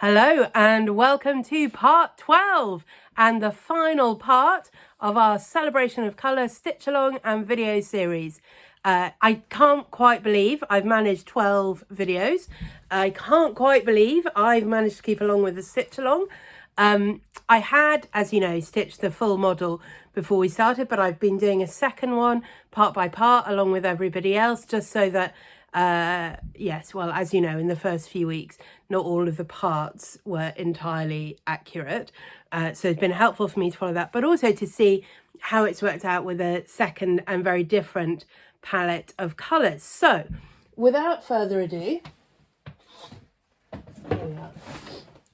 Hello and welcome to part 12 and the final part of our Celebration of Colour stitch along and video series. I can't quite believe I've managed 12 videos. I can't quite believe I've managed to keep along with the stitch along. I had, as you know, stitched the full model before we started, but I've been doing a second one part by part along with everybody else, just so that yes, well, as you know, in the first few weeks, not all of the parts were entirely accurate. So it's been helpful for me to follow that, but also to see how it's worked out with a second and very different palette of colours. So without further ado,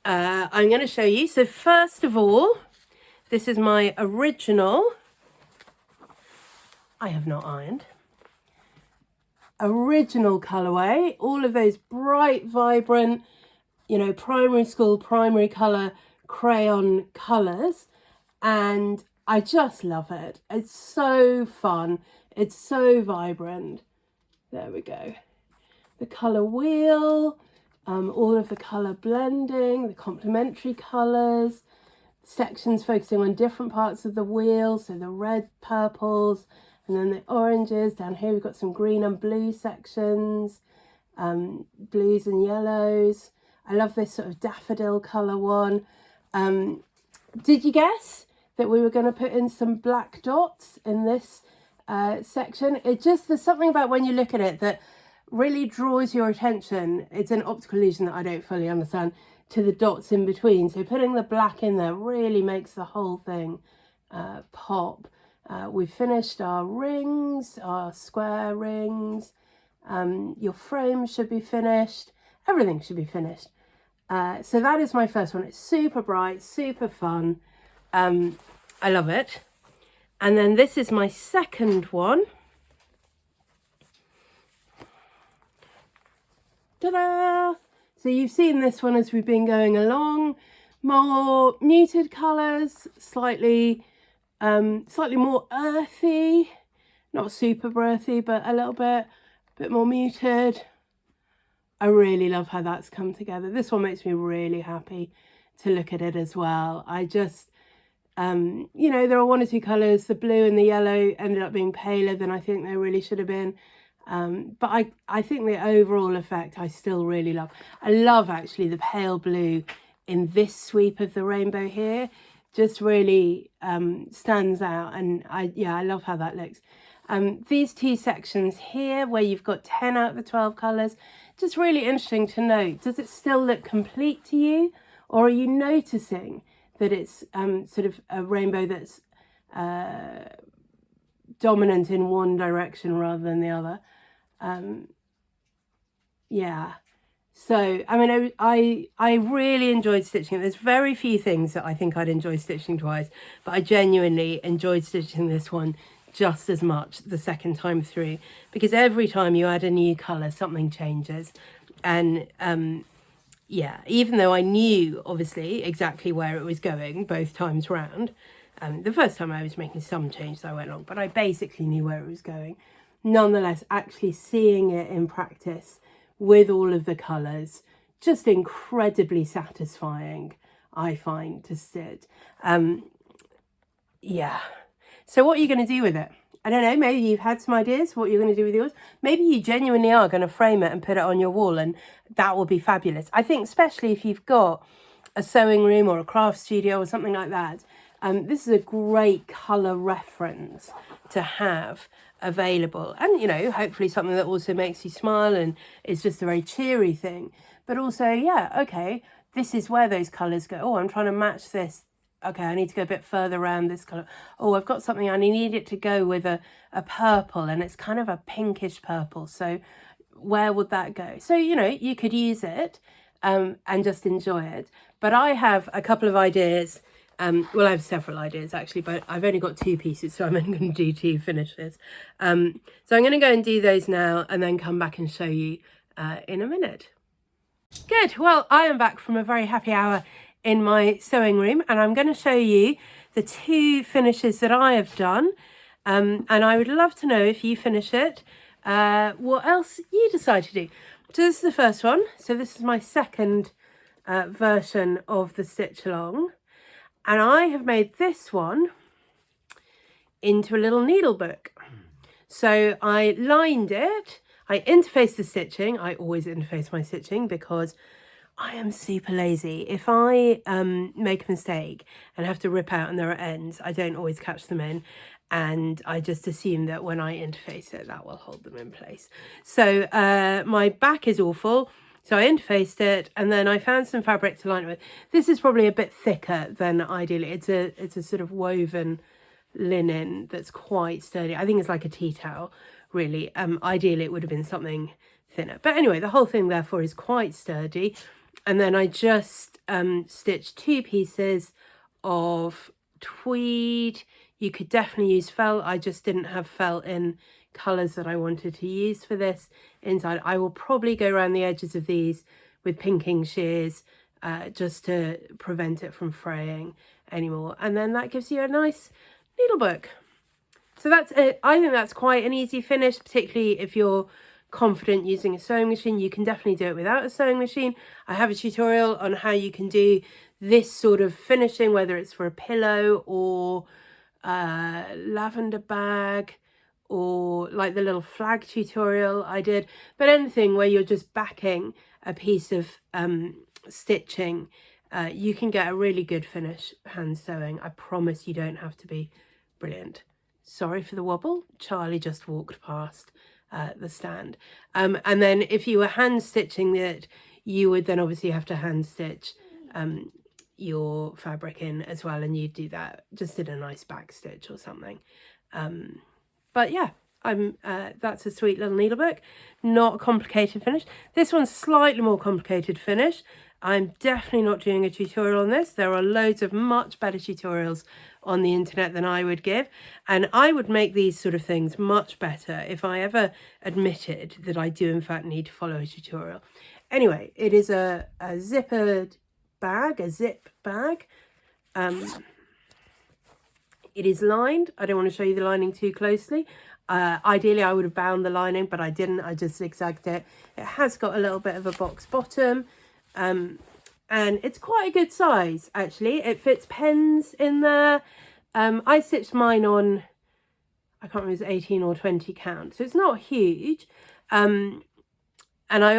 I'm going to show you. So first of all, this is my original, I have not ironed, original colourway, all of those bright, vibrant, you know, primary school, primary colour crayon colours, and I just love it. It's so fun. It's so vibrant. There we go. The colour wheel, all of the colour blending, the complementary colours, sections focusing on different parts of the wheel, so the red, purples, and then the oranges. Down here we've got some green and blue sections, blues and yellows. I love this sort of daffodil colour one. Did you guess that we were going to put in some black dots in this section? There's something about when you look at it that really draws your attention. It's an optical illusion that I don't fully understand, to the dots in between. So putting the black in there really makes the whole thing pop. We've finished our rings, our square rings. Your frame should be finished. Everything should be finished. So that is my first one. It's super bright, super fun. I love it. And then this is my second one. Ta-da! So you've seen this one as we've been going along. More muted colours, slightly more earthy, not super earthy, but a little bit more muted. I really love how that's come together. This one makes me really happy to look at it as well. I just, you know, there are one or two colours, the blue and the yellow ended up being paler than I think they really should have been. But I think the overall effect I still really love. I love actually the pale blue in this sweep of the rainbow here. Just really stands out, and I love how that looks. These two sections here where you've got 10 out of the 12 colours, just really interesting to note. Does it still look complete to you, or are you noticing that it's sort of a rainbow that's dominant in one direction rather than the other? Yeah. So, I mean, I really enjoyed stitching it. There's very few things that I think I'd enjoy stitching twice, but I genuinely enjoyed stitching this one just as much the second time through, because every time you add a new colour, something changes. And yeah, even though I knew, obviously, exactly where it was going both times round, the first time I was making some changes I went along, but I basically knew where it was going. Nonetheless, actually seeing it in practice with all of the colours, just incredibly satisfying, I find, to stitch. Yeah. So what are you going to do with it? I don't know, maybe you've had some ideas what you're going to do with yours. Maybe you genuinely are going to frame it and put it on your wall, and that will be fabulous. I think especially if you've got a sewing room or a craft studio or something like that, this is a great colour reference to have available, and you know, hopefully something that also makes you smile and is just a very cheery thing. But also, yeah, okay, this is where those colours go. Oh, I'm trying to match this. Okay, I need to go a bit further around this colour. Oh, I've got something, I need it to go with a purple, and it's kind of a pinkish purple, so where would that go? So, you know, you could use it and just enjoy it. But I have a couple of ideas. Well, I have several ideas actually, but I've only got 2 pieces, so I'm only going to do 2 finishes. So I'm going to go and do those now and then come back and show you in a minute. Good. Well, I am back from a very happy hour in my sewing room, and I'm going to show you the 2 finishes that I have done. And I would love to know, if you finish it, what else you decide to do. So this is the first one. So this is my second version of the stitch along, and I have made this one into a little needle book. So I lined it, I interfaced the stitching. I always interface my stitching because I am super lazy. If I make a mistake and have to rip out and there are ends, I don't always catch them in, and I just assume that when I interface it, that will hold them in place. So my back is awful, so I interfaced it, and then I found some fabric to line it with. This is probably a bit thicker than ideally. It's a sort of woven linen that's quite sturdy. I think it's like a tea towel, really. Ideally it would have been something thinner, but anyway, the whole thing therefore is quite sturdy. And then I just stitched 2 pieces of tweed. You could definitely use felt. I just didn't have felt in colours that I wanted to use for this inside. I will probably go around the edges of these with pinking shears just to prevent it from fraying anymore. And then that gives you a nice needlebook. So that's it. I think that's quite an easy finish, particularly if you're confident using a sewing machine. You can definitely do it without a sewing machine. I have a tutorial on how you can do this sort of finishing, whether it's for a pillow or lavender bag, or like the little flag tutorial I did, but anything where you're just backing a piece of stitching, you can get a really good finish hand sewing. I promise you don't have to be brilliant. Sorry for the wobble, Charlie just walked past the stand. And then if you were hand stitching it, you would then obviously have to hand stitch your fabric in as well, and you'd do that just in a nice back stitch or something. But yeah, that's a sweet little needlebook. Not a complicated finish. This one's slightly more complicated finish. I'm definitely not doing a tutorial on this. There are loads of much better tutorials on the internet than I would give, and I would make these sort of things much better if I ever admitted that I do in fact need to follow a tutorial. Anyway, it is a zippered bag, a zip bag. It is lined. I don't want to show you the lining too closely. Ideally I would have bound the lining, but I didn't. I just zigzagged it. It has got a little bit of a box bottom, and it's quite a good size actually. It fits pens in there. I stitched mine on, I can't remember, it was 18 or 20 count, so it's not huge. And I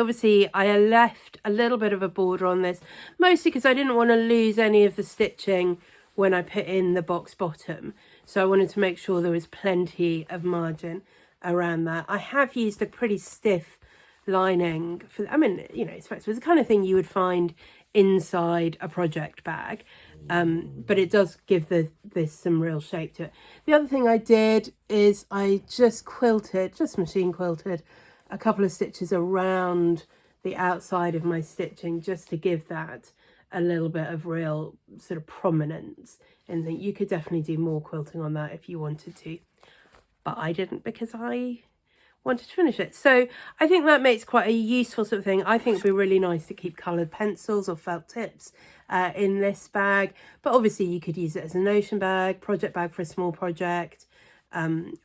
left a little bit of a border on this, mostly because I didn't want to lose any of the stitching when I put in the box bottom. So I wanted to make sure there was plenty of margin around that. I have used a pretty stiff lining for, I mean, you know, it's the kind of thing you would find inside a project bag, but it does give this some real shape to it. The other thing I did is I just machine quilted a couple of stitches around the outside of my stitching, just to give that a little bit of real sort of prominence. And think you could definitely do more quilting on that if you wanted to, but I didn't because I wanted to finish it. So I think that makes quite a useful sort of thing. I think it'd be really nice to keep coloured pencils or felt tips in this bag, but obviously you could use it as a notion bag, project bag for a small project,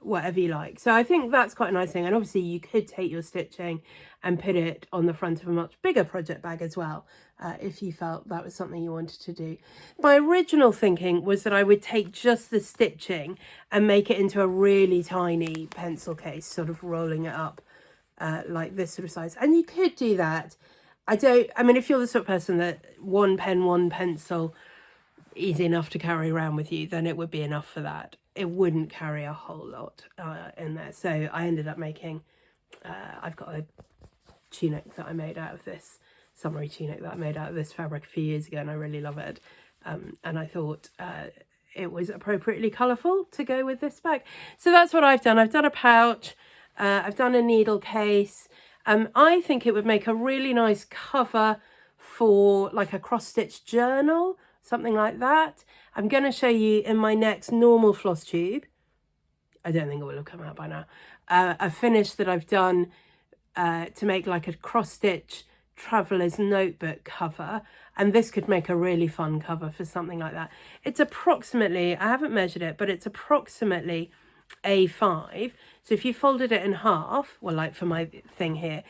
whatever you like. So I think that's quite a nice thing. And obviously you could take your stitching and put it on the front of a much bigger project bag as well, if you felt that was something you wanted to do. My original thinking was that I would take just the stitching and make it into a really tiny pencil case, sort of rolling it up like this sort of size. And you could do that. I mean, if you're the sort of person that one pen, one pencil is enough to carry around with you, then it would be enough for that. It wouldn't carry a whole lot in there. So I ended up making, I've got a tunic that I made out of this, summery tunic that I made out of this fabric a few years ago, and I really love it. And I thought it was appropriately colourful to go with this bag. So that's what I've done. I've done a pouch, I've done a needle case. I think it would make a really nice cover for like a cross-stitch journal, something like that. I'm going to show you in my next normal floss tube, I don't think it will have come out by now, a finish that I've done to make like a cross-stitch traveller's notebook cover, and this could make a really fun cover for something like that. It's approximately, I haven't measured it, but it's approximately A5. So if you folded it in half, well, like for my thing here,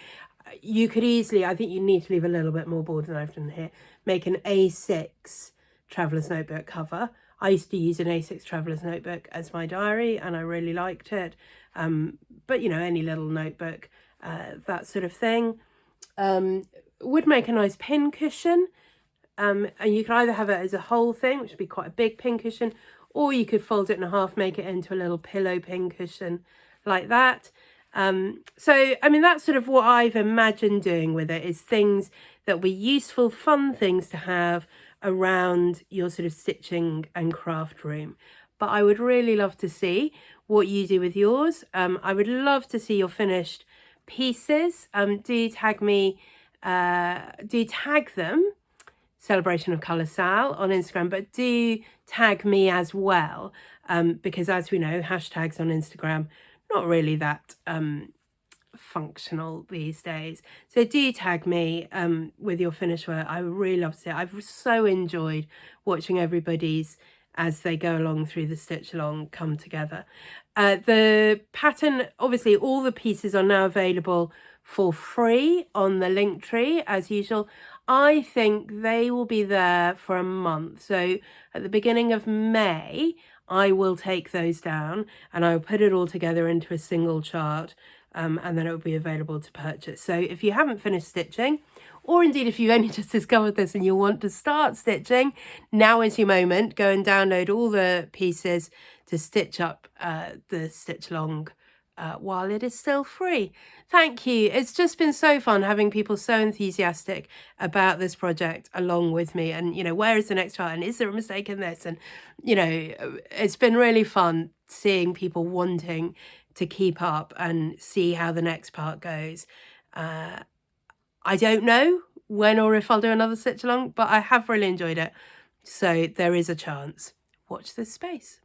you could easily, I think you need to leave a little bit more board than I've done here, make an A6 traveller's notebook cover. I used to use an A6 traveller's notebook as my diary and I really liked it. But you know, any little notebook, that sort of thing. Would make a nice pin cushion. And you could either have it as a whole thing, which would be quite a big pin cushion, or you could fold it in half, make it into a little pillow pin cushion like that. So, I mean, that's sort of what I've imagined doing with it, is things that were useful, fun things to have around your sort of stitching and craft room. But I would really love to see what you do with yours. I would love to see your finished pieces. Do tag me, do tag them, Celebration of Colour Sal, on Instagram, but do tag me as well, because as we know, hashtags on Instagram, not really that functional these days. So do tag me with your finished work. I would really love to see it. I've so enjoyed watching everybody's, as they go along through the stitch along, come together. The pattern, obviously all the pieces are now available for free on the Linktree as usual. I think they will be there for a month. So at the beginning of May, I will take those down and I will put it all together into a single chart, and then it will be available to purchase. So if you haven't finished stitching, or indeed if you've only just discovered this and you want to start stitching, now is your moment. Go and download all the pieces to stitch up the stitch along while it is still free. Thank you. It's just been so fun having people so enthusiastic about this project along with me, and you know, where is the next part, and is there a mistake in this, and you know, it's been really fun seeing people wanting to keep up and see how the next part goes. I don't know when or if I'll do another stitch along, but I have really enjoyed it, so there is a chance. Watch this space.